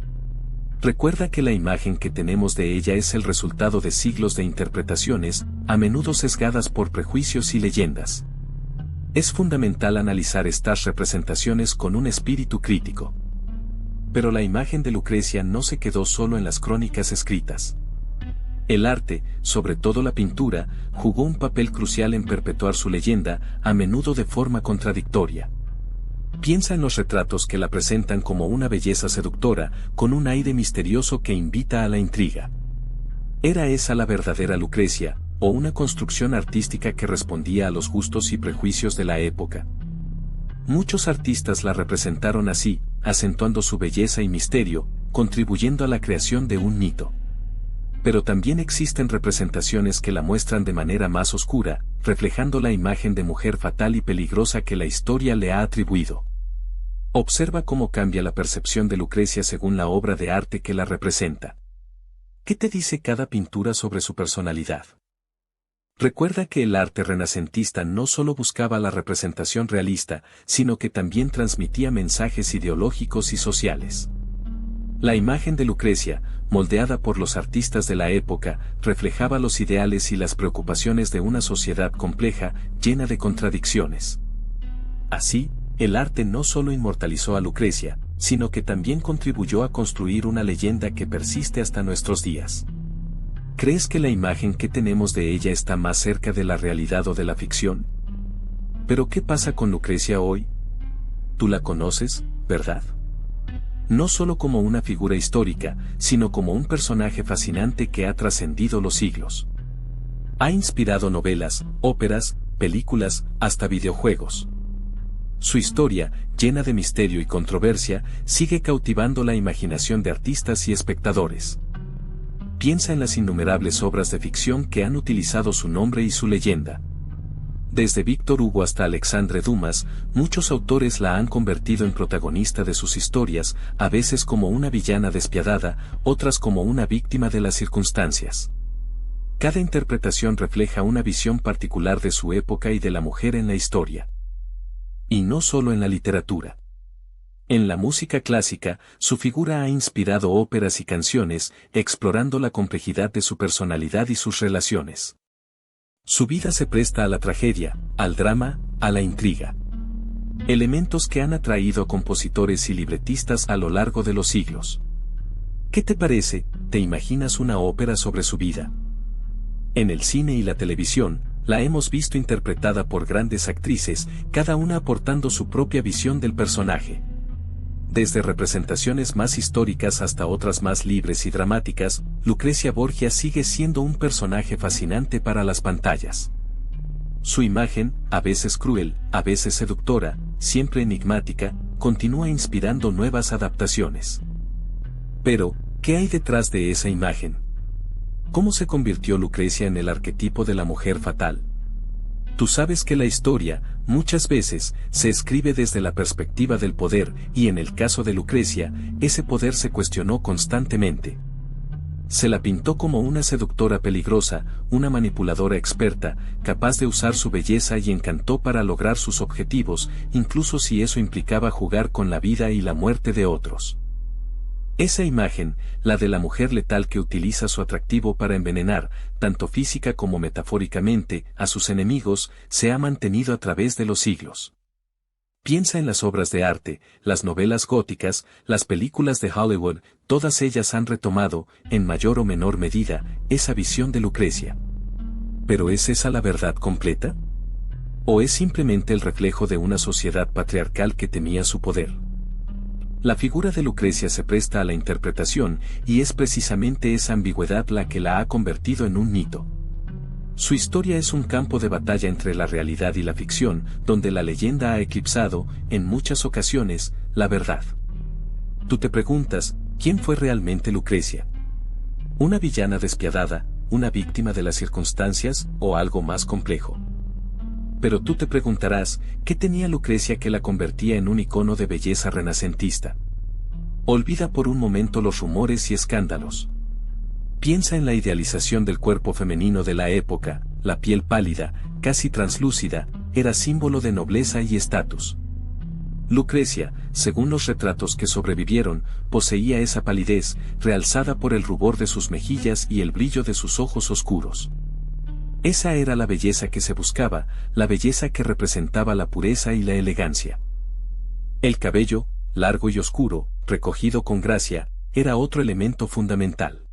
[SPEAKER 1] Recuerda que la imagen que tenemos de ella es el resultado de siglos de interpretaciones, a menudo sesgadas por prejuicios y leyendas. Es fundamental analizar estas representaciones con un espíritu crítico. Pero la imagen de Lucrecia no se quedó solo en las crónicas escritas. El arte, sobre todo la pintura, jugó un papel crucial en perpetuar su leyenda, a menudo de forma contradictoria. Piensa en los retratos que la presentan como una belleza seductora, con un aire misterioso que invita a la intriga. ¿Era esa la verdadera Lucrecia, o una construcción artística que respondía a los gustos y prejuicios de la época? Muchos artistas la representaron así, acentuando su belleza y misterio, contribuyendo a la creación de un mito. Pero también existen representaciones que la muestran de manera más oscura, reflejando la imagen de mujer fatal y peligrosa que la historia le ha atribuido. Observa cómo cambia la percepción de Lucrecia según la obra de arte que la representa. ¿Qué te dice cada pintura sobre su personalidad? Recuerda que el arte renacentista no solo buscaba la representación realista, sino que también transmitía mensajes ideológicos y sociales. La imagen de Lucrecia, moldeada por los artistas de la época, reflejaba los ideales y las preocupaciones de una sociedad compleja, llena de contradicciones. Así, el arte no solo inmortalizó a Lucrecia, sino que también contribuyó a construir una leyenda que persiste hasta nuestros días. ¿Crees que la imagen que tenemos de ella está más cerca de la realidad o de la ficción? Pero ¿qué pasa con Lucrecia hoy? Tú la conoces, ¿verdad? no solo como una figura histórica, sino como un personaje fascinante que ha trascendido los siglos. Ha inspirado novelas, óperas, películas, hasta videojuegos. Su historia, llena de misterio y controversia, sigue cautivando la imaginación de artistas y espectadores. Piensa en las innumerables obras de ficción que han utilizado su nombre y su leyenda. Desde Víctor Hugo hasta Alexandre Dumas, muchos autores la han convertido en protagonista de sus historias, a veces como una villana despiadada, otras como una víctima de las circunstancias. Cada interpretación refleja una visión particular de su época y de la mujer en la historia. Y no solo en la literatura. En la música clásica, su figura ha inspirado óperas y canciones, explorando la complejidad de su personalidad y sus relaciones. Su vida se presta a la tragedia, al drama, a la intriga. Elementos que han atraído a compositores y libretistas a lo largo de los siglos. ¿Qué te parece? ¿Te imaginas una ópera sobre su vida? En el cine y la televisión, la hemos visto interpretada por grandes actrices, cada una aportando su propia visión del personaje. Desde representaciones más históricas hasta otras más libres y dramáticas, Lucrecia Borgia sigue siendo un personaje fascinante para las pantallas. Su imagen, a veces cruel, a veces seductora, siempre enigmática, continúa inspirando nuevas adaptaciones. Pero, ¿qué hay detrás de esa imagen? ¿Cómo se convirtió Lucrecia en el arquetipo de la mujer fatal? Tú sabes que la historia, muchas veces, se escribe desde la perspectiva del poder, y en el caso de Lucrecia, ese poder se cuestionó constantemente. Se la pintó como una seductora peligrosa, una manipuladora experta, capaz de usar su belleza y encanto para lograr sus objetivos, incluso si eso implicaba jugar con la vida y la muerte de otros. Esa imagen, la de la mujer letal que utiliza su atractivo para envenenar, tanto física como metafóricamente, a sus enemigos, se ha mantenido a través de los siglos. Piensa en las obras de arte, las novelas góticas, las películas de Hollywood, todas ellas han retomado, en mayor o menor medida, esa visión de Lucrecia. ¿Pero es esa la verdad completa? ¿O es simplemente el reflejo de una sociedad patriarcal que temía su poder? La figura de Lucrecia se presta a la interpretación, y es precisamente esa ambigüedad la que la ha convertido en un mito. Su historia es un campo de batalla entre la realidad y la ficción, donde la leyenda ha eclipsado, en muchas ocasiones, la verdad. Tú te preguntas, ¿quién fue realmente Lucrecia? ¿Una villana despiadada, una víctima de las circunstancias, o algo más complejo? Pero tú te preguntarás, ¿qué tenía Lucrecia que la convertía en un icono de belleza renacentista? Olvida por un momento los rumores y escándalos. Piensa en la idealización del cuerpo femenino de la época, la piel pálida, casi translúcida, era símbolo de nobleza y estatus. Lucrecia, según los retratos que sobrevivieron, poseía esa palidez, realzada por el rubor de sus mejillas y el brillo de sus ojos oscuros. Esa era la belleza que se buscaba, la belleza que representaba la pureza y la elegancia. El cabello, largo y oscuro, recogido con gracia, era otro elemento fundamental.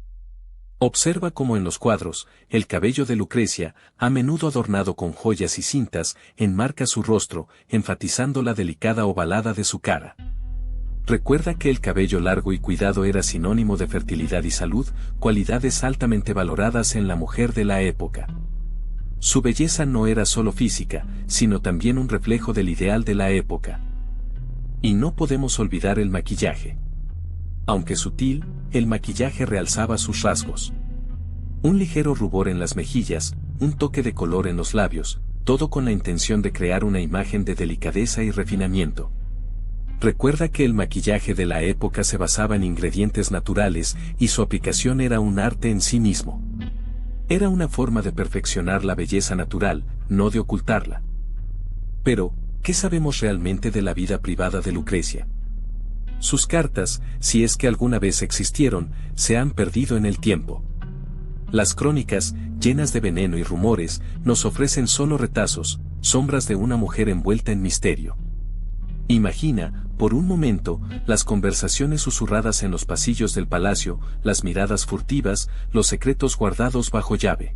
[SPEAKER 1] Observa cómo en los cuadros, el cabello de Lucrecia, a menudo adornado con joyas y cintas, enmarca su rostro, enfatizando la delicada ovalada de su cara. Recuerda que el cabello largo y cuidado era sinónimo de fertilidad y salud, cualidades altamente valoradas en la mujer de la época. Su belleza no era solo física, sino también un reflejo del ideal de la época. Y no podemos olvidar el maquillaje. Aunque sutil, el maquillaje realzaba sus rasgos. Un ligero rubor en las mejillas, un toque de color en los labios, todo con la intención de crear una imagen de delicadeza y refinamiento. Recuerda que el maquillaje de la época se basaba en ingredientes naturales y su aplicación era un arte en sí mismo. Era una forma de perfeccionar la belleza natural, no de ocultarla. Pero, ¿qué sabemos realmente de la vida privada de Lucrecia? Sus cartas, si es que alguna vez existieron, se han perdido en el tiempo. Las crónicas, llenas de veneno y rumores, nos ofrecen solo retazos, sombras de una mujer envuelta en misterio. Imagina, por un momento, las conversaciones susurradas en los pasillos del palacio, las miradas furtivas, los secretos guardados bajo llave.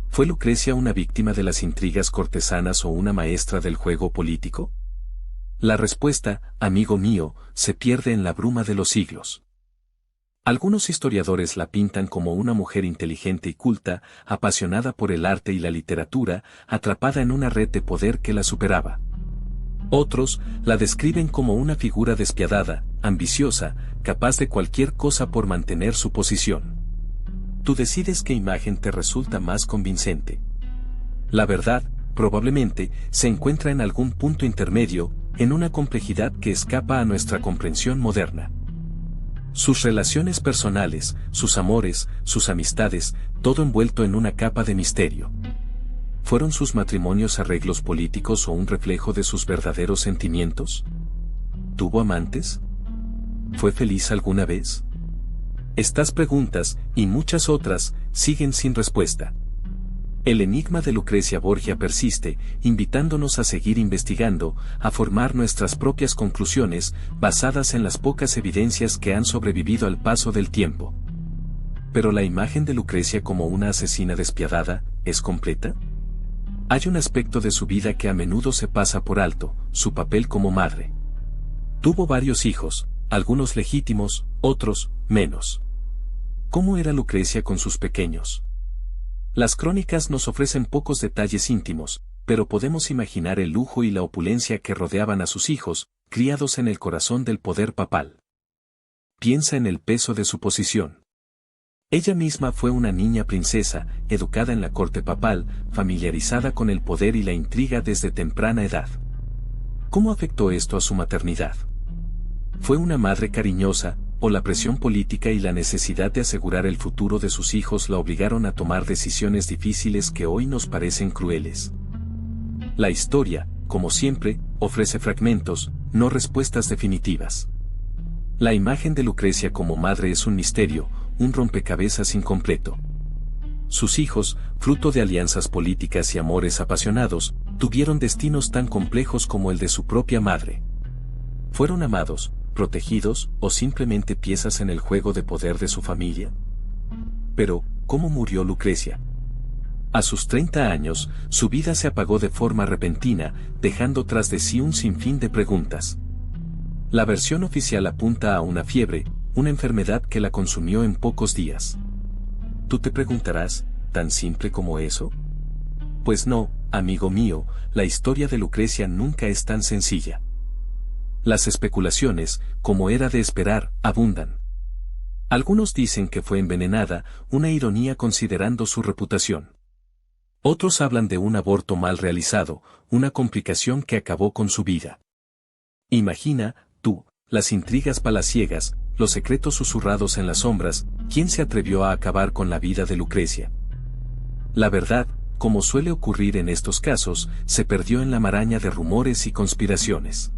[SPEAKER 1] ¿Fue Lucrecia una víctima de las intrigas cortesanas o una maestra del juego político? La respuesta, amigo mío, se pierde en la bruma de los siglos. Algunos historiadores la pintan como una mujer inteligente y culta, apasionada por el arte y la literatura, atrapada en una red de poder que la superaba. Otros la describen como una figura despiadada, ambiciosa, capaz de cualquier cosa por mantener su posición. Tú decides qué imagen te resulta más convincente. La verdad, probablemente, se encuentra en algún punto intermedio, en una complejidad que escapa a nuestra comprensión moderna. Sus relaciones personales, sus amores, sus amistades, todo envuelto en una capa de misterio. ¿Fueron sus matrimonios arreglos políticos o un reflejo de sus verdaderos sentimientos? ¿Tuvo amantes? ¿Fue feliz alguna vez? Estas preguntas, y muchas otras, siguen sin respuesta. El enigma de Lucrecia Borgia persiste, invitándonos a seguir investigando, a formar nuestras propias conclusiones, basadas en las pocas evidencias que han sobrevivido al paso del tiempo. Pero la imagen de Lucrecia como una asesina despiadada, ¿es completa? Hay un aspecto de su vida que a menudo se pasa por alto, su papel como madre. Tuvo varios hijos, algunos legítimos, otros, menos. ¿Cómo era Lucrecia con sus pequeños? Las crónicas nos ofrecen pocos detalles íntimos, pero podemos imaginar el lujo y la opulencia que rodeaban a sus hijos, criados en el corazón del poder papal. Piensa en el peso de su posición. Ella misma fue una niña princesa, educada en la corte papal, familiarizada con el poder y la intriga desde temprana edad. ¿Cómo afectó esto a su maternidad? ¿Fue una madre cariñosa, o la presión política y la necesidad de asegurar el futuro de sus hijos la obligaron a tomar decisiones difíciles que hoy nos parecen crueles? La historia, como siempre, ofrece fragmentos, no respuestas definitivas. La imagen de Lucrecia como madre es un misterio, un rompecabezas incompleto. Sus hijos, fruto de alianzas políticas y amores apasionados, tuvieron destinos tan complejos como el de su propia madre. ¿Fueron amados, protegidos o simplemente piezas en el juego de poder de su familia? Pero, ¿cómo murió Lucrecia? A sus 30 años, su vida se apagó de forma repentina, dejando tras de sí un sinfín de preguntas. La versión oficial apunta a una fiebre, una enfermedad que la consumió en pocos días. Tú te preguntarás, ¿tan simple como eso? Pues no, amigo mío, la historia de Lucrecia nunca es tan sencilla. Las especulaciones, como era de esperar, abundan. Algunos dicen que fue envenenada, una ironía considerando su reputación. Otros hablan de un aborto mal realizado, una complicación que acabó con su vida. Imagina, tú, las intrigas palaciegas, los secretos susurrados en las sombras, ¿quién se atrevió a acabar con la vida de Lucrecia? La verdad, como suele ocurrir en estos casos, se perdió en la maraña de rumores y conspiraciones.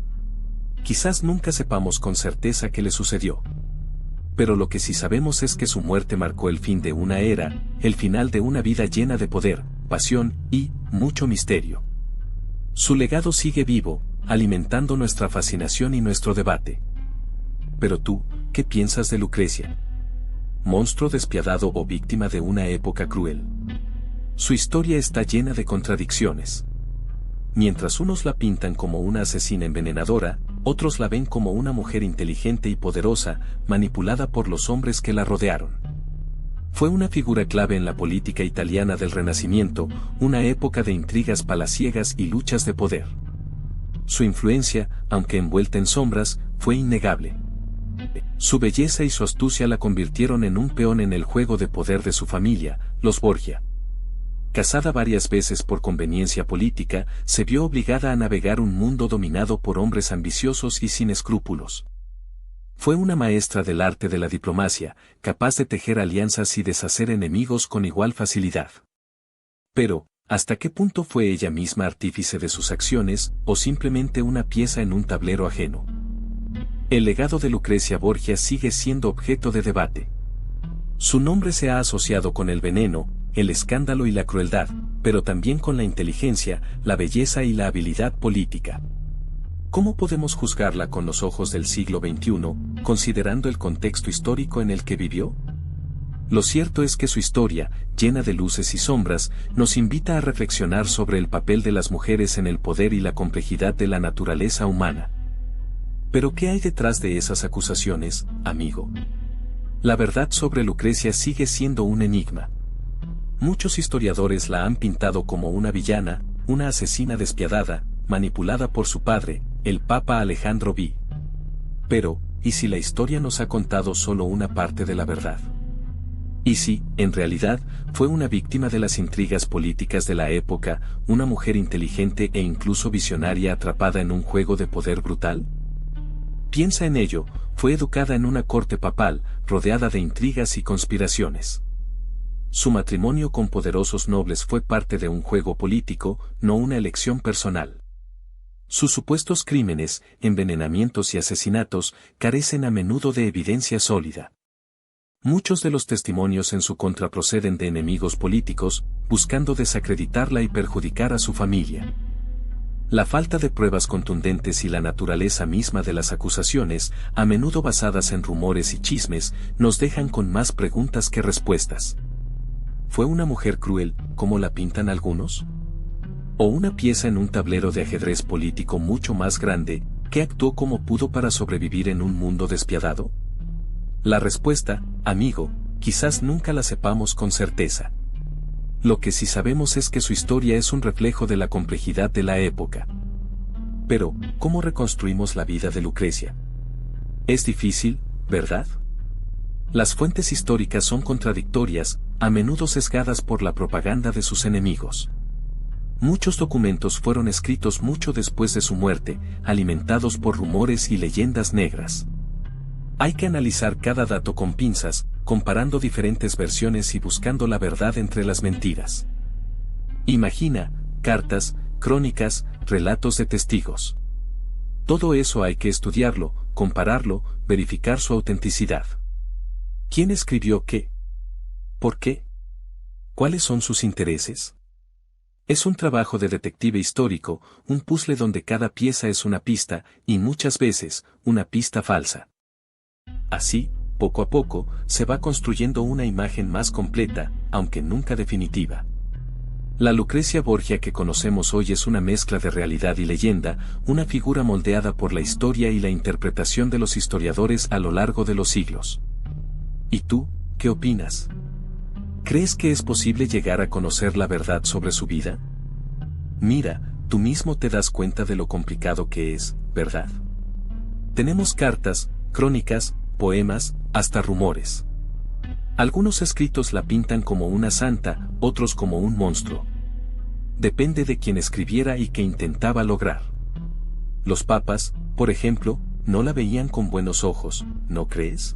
[SPEAKER 1] Quizás nunca sepamos con certeza qué le sucedió. Pero lo que sí sabemos es que su muerte marcó el fin de una era, el final de una vida llena de poder, pasión y mucho misterio. Su legado sigue vivo, alimentando nuestra fascinación y nuestro debate. Pero tú, ¿qué piensas de Lucrecia? ¿Monstruo despiadado o víctima de una época cruel? Su historia está llena de contradicciones. Mientras unos la pintan como una asesina envenenadora, otros la ven como una mujer inteligente y poderosa, manipulada por los hombres que la rodearon. Fue una figura clave en la política italiana del Renacimiento, una época de intrigas palaciegas y luchas de poder. Su influencia, aunque envuelta en sombras, fue innegable. Su belleza y su astucia la convirtieron en un peón en el juego de poder de su familia, los Borgia. Casada varias veces por conveniencia política, se vio obligada a navegar un mundo dominado por hombres ambiciosos y sin escrúpulos. Fue una maestra del arte de la diplomacia, capaz de tejer alianzas y deshacer enemigos con igual facilidad. Pero, ¿hasta qué punto fue ella misma artífice de sus acciones, o simplemente una pieza en un tablero ajeno? El legado de Lucrecia Borgia sigue siendo objeto de debate. Su nombre se ha asociado con el veneno, el escándalo y la crueldad, pero también con la inteligencia, la belleza y la habilidad política. ¿Cómo podemos juzgarla con los ojos del siglo XXI, considerando el contexto histórico en el que vivió? Lo cierto es que su historia, llena de luces y sombras, nos invita a reflexionar sobre el papel de las mujeres en el poder y la complejidad de la naturaleza humana. Pero ¿qué hay detrás de esas acusaciones, amigo? La verdad sobre Lucrecia sigue siendo un enigma. Muchos historiadores la han pintado como una villana, una asesina despiadada, manipulada por su padre, el Papa Alejandro V. Pero, ¿y si la historia nos ha contado solo una parte de la verdad? ¿Y si, en realidad, fue una víctima de las intrigas políticas de la época, una mujer inteligente e incluso visionaria atrapada en un juego de poder brutal? Piensa en ello, fue educada en una corte papal, rodeada de intrigas y conspiraciones. Su matrimonio con poderosos nobles fue parte de un juego político, no una elección personal. Sus supuestos crímenes, envenenamientos y asesinatos, carecen a menudo de evidencia sólida. Muchos de los testimonios en su contra proceden de enemigos políticos, buscando desacreditarla y perjudicar a su familia. La falta de pruebas contundentes y la naturaleza misma de las acusaciones, a menudo basadas en rumores y chismes, nos dejan con más preguntas que respuestas. ¿Fue una mujer cruel, como la pintan algunos? ¿O una pieza en un tablero de ajedrez político mucho más grande, que actuó como pudo para sobrevivir en un mundo despiadado? La respuesta, amigo, quizás nunca la sepamos con certeza. Lo que sí sabemos es que su historia es un reflejo de la complejidad de la época. Pero, ¿cómo reconstruimos la vida de Lucrecia? Es difícil, ¿verdad? Las fuentes históricas son contradictorias, a menudo sesgadas por la propaganda de sus enemigos. Muchos documentos fueron escritos mucho después de su muerte, alimentados por rumores y leyendas negras. Hay que analizar cada dato con pinzas, comparando diferentes versiones y buscando la verdad entre las mentiras. Imagina, cartas, crónicas, relatos de testigos. Todo eso hay que estudiarlo, compararlo, verificar su autenticidad. ¿Quién escribió qué? ¿Por qué? ¿Cuáles son sus intereses? Es un trabajo de detective histórico, un puzzle donde cada pieza es una pista, y muchas veces, una pista falsa. Así, poco a poco, se va construyendo una imagen más completa, aunque nunca definitiva. La Lucrecia Borgia que conocemos hoy es una mezcla de realidad y leyenda, una figura moldeada por la historia y la interpretación de los historiadores a lo largo de los siglos. ¿Y tú, qué opinas? ¿Crees que es posible llegar a conocer la verdad sobre su vida? Mira, tú mismo te das cuenta de lo complicado que es, ¿verdad? Tenemos cartas, crónicas, poemas, hasta rumores. Algunos escritos la pintan como una santa, otros como un monstruo. Depende de quién escribiera y qué intentaba lograr. Los papas, por ejemplo, no la veían con buenos ojos, ¿no crees?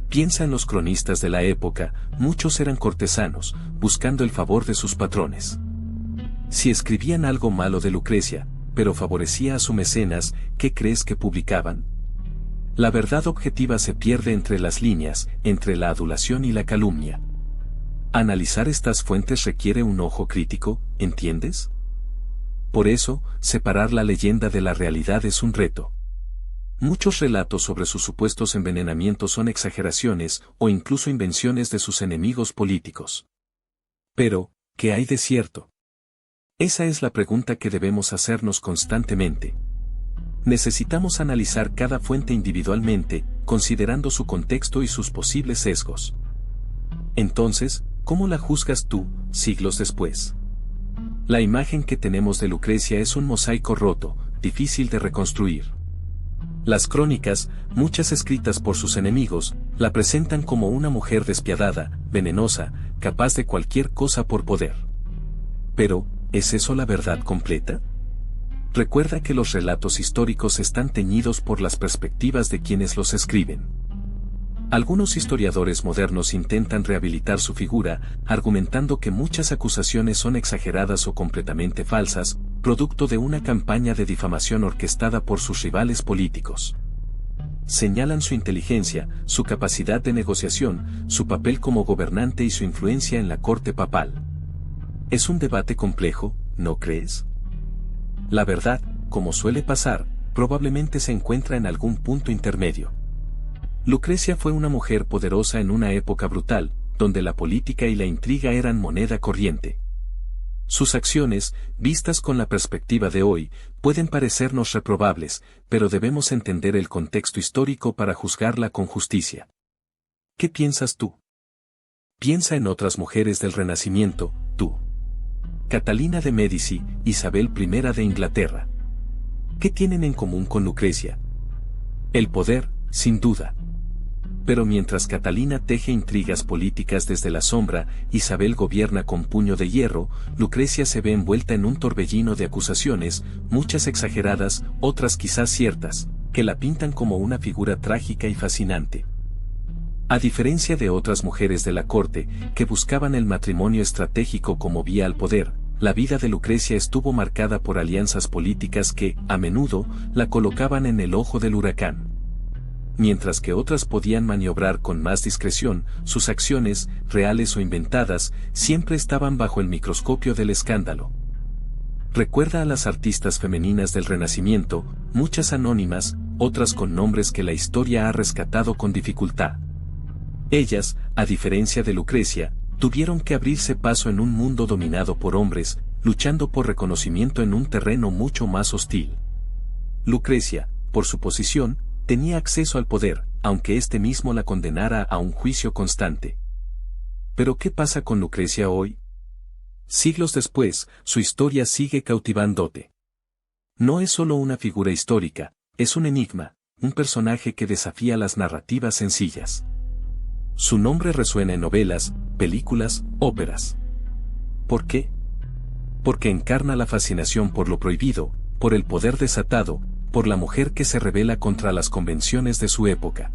[SPEAKER 1] Piensa en los cronistas de la época, muchos eran cortesanos, buscando el favor de sus patrones. Si escribían algo malo de Lucrecia, pero favorecía a su mecenas, ¿qué crees que publicaban? La verdad objetiva se pierde entre las líneas, entre la adulación y la calumnia. Analizar estas fuentes requiere un ojo crítico, ¿entiendes? Por eso, separar la leyenda de la realidad es un reto. Muchos relatos sobre sus supuestos envenenamientos son exageraciones o incluso invenciones de sus enemigos políticos. Pero, ¿qué hay de cierto? Esa es la pregunta que debemos hacernos constantemente. Necesitamos analizar cada fuente individualmente, considerando su contexto y sus posibles sesgos. Entonces, ¿cómo la juzgas tú, siglos después? La imagen que tenemos de Lucrecia es un mosaico roto, difícil de reconstruir. Las crónicas, muchas escritas por sus enemigos, la presentan como una mujer despiadada, venenosa, capaz de cualquier cosa por poder. Pero, ¿es eso la verdad completa? Recuerda que los relatos históricos están teñidos por las perspectivas de quienes los escriben. Algunos historiadores modernos intentan rehabilitar su figura, argumentando que muchas acusaciones son exageradas o completamente falsas, producto de una campaña de difamación orquestada por sus rivales políticos. Señalan su inteligencia, su capacidad de negociación, su papel como gobernante y su influencia en la corte papal. Es un debate complejo, ¿no crees? La verdad, como suele pasar, probablemente se encuentra en algún punto intermedio. Lucrecia fue una mujer poderosa en una época brutal, donde la política y la intriga eran moneda corriente. Sus acciones, vistas con la perspectiva de hoy, pueden parecernos reprobables, pero debemos entender el contexto histórico para juzgarla con justicia. ¿Qué piensas tú? Piensa en otras mujeres del Renacimiento, tú. Catalina de Médici, Isabel I de Inglaterra. ¿Qué tienen en común con Lucrecia? El poder, sin duda. Pero mientras Catalina teje intrigas políticas desde la sombra, Isabel gobierna con puño de hierro, Lucrecia se ve envuelta en un torbellino de acusaciones, muchas exageradas, otras quizás ciertas, que la pintan como una figura trágica y fascinante. A diferencia de otras mujeres de la corte, que buscaban el matrimonio estratégico como vía al poder, la vida de Lucrecia estuvo marcada por alianzas políticas que, a menudo, la colocaban en el ojo del huracán. Mientras que otras podían maniobrar con más discreción, sus acciones, reales o inventadas, siempre estaban bajo el microscopio del escándalo. Recuerda a las artistas femeninas del Renacimiento, muchas anónimas, otras con nombres que la historia ha rescatado con dificultad. Ellas, a diferencia de Lucrecia, tuvieron que abrirse paso en un mundo dominado por hombres, luchando por reconocimiento en un terreno mucho más hostil. Lucrecia, por su posición, tenía acceso al poder, aunque éste mismo la condenara a un juicio constante. ¿Pero qué pasa con Lucrecia hoy? Siglos después, su historia sigue cautivándote. No es solo una figura histórica, es un enigma, un personaje que desafía las narrativas sencillas. Su nombre resuena en novelas, películas, óperas. ¿Por qué? Porque encarna la fascinación por lo prohibido, por el poder desatado, por la mujer que se rebela contra las convenciones de su época.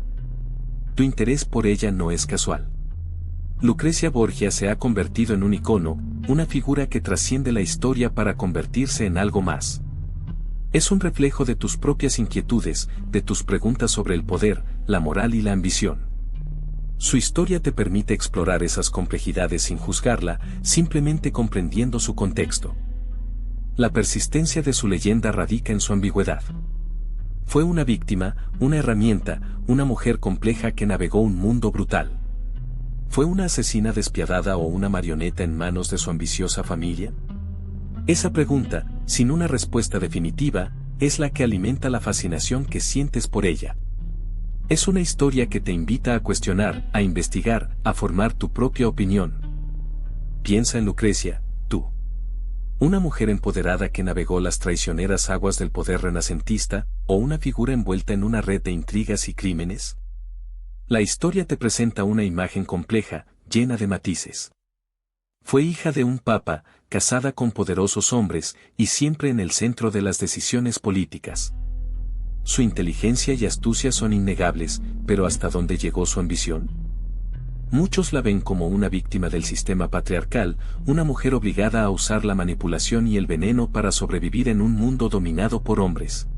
[SPEAKER 1] Tu interés por ella no es casual. Lucrecia Borgia se ha convertido en un icono, una figura que trasciende la historia para convertirse en algo más. Es un reflejo de tus propias inquietudes, de tus preguntas sobre el poder, la moral y la ambición. Su historia te permite explorar esas complejidades sin juzgarla, simplemente comprendiendo su contexto. La persistencia de su leyenda radica en su ambigüedad. Fue una víctima, una herramienta, una mujer compleja que navegó un mundo brutal. ¿Fue una asesina despiadada o una marioneta en manos de su ambiciosa familia? Esa pregunta, sin una respuesta definitiva, es la que alimenta la fascinación que sientes por ella. Es una historia que te invita a cuestionar, a investigar, a formar tu propia opinión. Piensa en Lucrecia, tú. Una mujer empoderada que navegó las traicioneras aguas del poder renacentista, o una figura envuelta en una red de intrigas y crímenes. La historia te presenta una imagen compleja, llena de matices. Fue hija de un papa, casada con poderosos hombres, y siempre en el centro de las decisiones políticas. Su inteligencia y astucia son innegables, pero ¿hasta dónde llegó su ambición? Muchos la ven como una víctima del sistema patriarcal, una mujer obligada a usar la manipulación y el veneno para sobrevivir en un mundo dominado por hombres.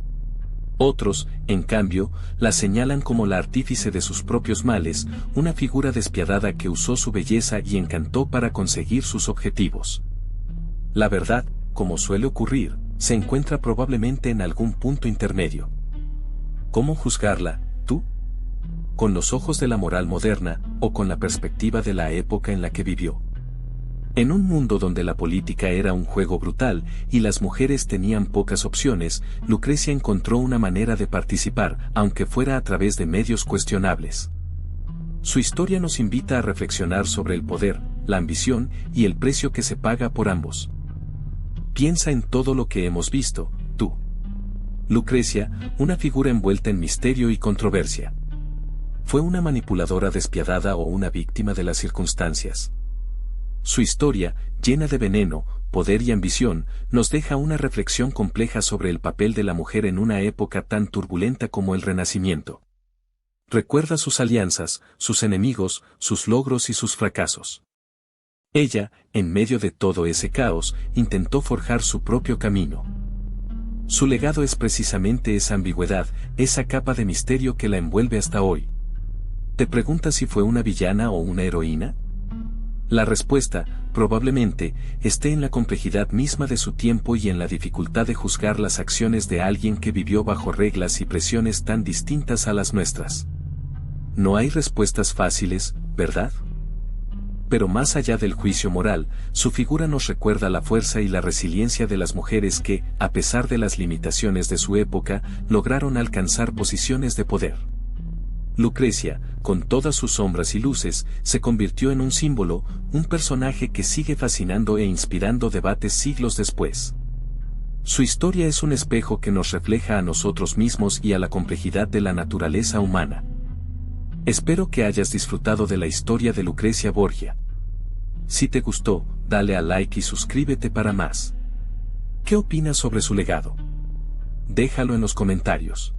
[SPEAKER 1] Otros, en cambio, la señalan como la artífice de sus propios males, una figura despiadada que usó su belleza y encantó para conseguir sus objetivos. La verdad, como suele ocurrir, se encuentra probablemente en algún punto intermedio. ¿Cómo juzgarla, tú? ¿Con los ojos de la moral moderna, o con la perspectiva de la época en la que vivió? En un mundo donde la política era un juego brutal, y las mujeres tenían pocas opciones, Lucrecia encontró una manera de participar, aunque fuera a través de medios cuestionables. Su historia nos invita a reflexionar sobre el poder, la ambición, y el precio que se paga por ambos. Piensa en todo lo que hemos visto, tú. Lucrecia, una figura envuelta en misterio y controversia. ¿Fue una manipuladora despiadada o una víctima de las circunstancias? Su historia, llena de veneno, poder y ambición, nos deja una reflexión compleja sobre el papel de la mujer en una época tan turbulenta como el Renacimiento. Recuerda sus alianzas, sus enemigos, sus logros y sus fracasos. Ella, en medio de todo ese caos, intentó forjar su propio camino. Su legado es precisamente esa ambigüedad, esa capa de misterio que la envuelve hasta hoy. ¿Te preguntas si fue una villana o una heroína? La respuesta, probablemente, esté en la complejidad misma de su tiempo y en la dificultad de juzgar las acciones de alguien que vivió bajo reglas y presiones tan distintas a las nuestras. No hay respuestas fáciles, ¿verdad? Pero más allá del juicio moral, su figura nos recuerda la fuerza y la resiliencia de las mujeres que, a pesar de las limitaciones de su época, lograron alcanzar posiciones de poder. Lucrecia, con todas sus sombras y luces, se convirtió en un símbolo, un personaje que sigue fascinando e inspirando debates siglos después. Su historia es un espejo que nos refleja a nosotros mismos y a la complejidad de la naturaleza humana. Espero que hayas disfrutado de la historia de Lucrecia Borgia. Si te gustó, dale a like y suscríbete para más. ¿Qué opinas sobre su legado? Déjalo en los comentarios.